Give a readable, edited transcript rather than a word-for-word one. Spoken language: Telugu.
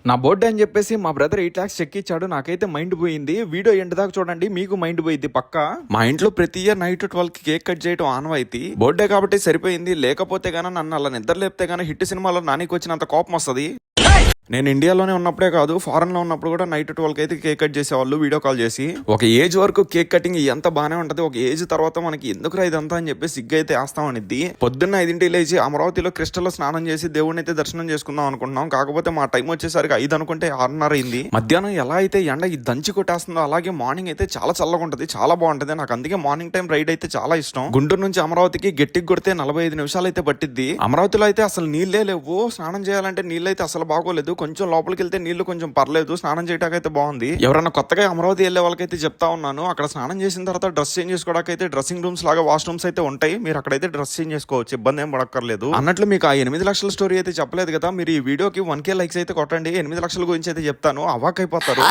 నా బర్త్డే అని చెప్పేసి మా బ్రదర్ 8 lakhs చెక్ ఇచ్చాడు. నాకైతే మైండ్ పోయింది. వీడియో ఎండ్ దాకా చూడండి, మీకు మైండ్ పోయింది పక్కా. మా ఇంట్లో ప్రతి ఇయర్ నైట్ 12 కి కేక్ కట్ చేయడం ఆనవాయితీ. బర్త్డే కాబట్టి సరిపోయింది, లేకపోతే గానీ నన్ను అలా నిద్ర లేపితే గానీ హిట్ సినిమాలో నానికి వచ్చినంత కోపం వస్తుంది. నేను ఇండియాలోనే ఉన్నప్పుడే కాదు, ఫారెన్ లో ఉన్నప్పుడు కూడా నైట్ 12 అయితే కేక్ కట్ చేసేవాళ్ళు వీడియో కాల్ చేసి. ఒక ఏజ్ వరకు కేక్ కటింగ్ ఎంత బానే ఉంటది, ఒక ఏజ్ తర్వాత మనకి ఎందుకురా ఇదంతా అని చెప్పి సిగ్గు అయితే వేస్తామనిద్ది. పొద్దున్న 5 లేచి అమరావతిలో క్రిస్టల్లో స్నానం చేసి దేవుడిని అయితే దర్శనం చేసుకుందాం అనుకుంటున్నాం. కాకపోతే మా టైం వచ్చేసరికి 5 అనుకుంటే 6:30 అయింది. మధ్యాహ్నం ఎలా అయితే ఎండ ఈ దంచి కొట్టేస్తుందో అలాగే మార్నింగ్ అయితే చాలా చల్లగా ఉంటది, చాలా బాగుంటది. నాకు అందుకే మార్నింగ్ టైం రైడ్ అయితే చాలా ఇష్టం. గుంటూరు నుంచి అమరావతికి గట్టికి కొడితే 45 నిమిషాలు అయితే పట్టిద్ది. అమరావతిలో అయితే అసలు నీళ్ళే లేవు. స్నానం చేయాలంటే నీళ్ళు అయితే అసలు బాగోలేదు. కొంచెం లోపలికి వెళ్తే నీళ్లు కొంచెం పర్లేదు, స్నానం చేయడానికి అయితే బాగుంది. ఎవరైనా కొత్తగా అమరావతి వెళ్లే వాళ్ళకైతే చెప్తా ఉన్నాను, అక్కడ స్నానం చేసిన తర్వాత డ్రెస్ చేంజ్ చేసుకోవడానికి అయితే డ్రెస్సింగ్ రూమ్స్ లాగా వాష్రూమ్స్ అయితే ఉంటాయి. మీరు అక్కడైతే డ్రెస్ చేంజ్ చేసుకోవచ్చు, ఇబ్బంది ఏం పడక్కర్లేదు. అన్నట్లు మీకు ఆ 8 లక్షల స్టోరీ అయితే చెప్పలేదు కదా, మీరు ఈ వీడియోకి 1K లైక్స్ అయితే కొట్టండి. 8 లక్షల గురించి అయితే చెప్తాను, అవాక్ అయిపోతారు.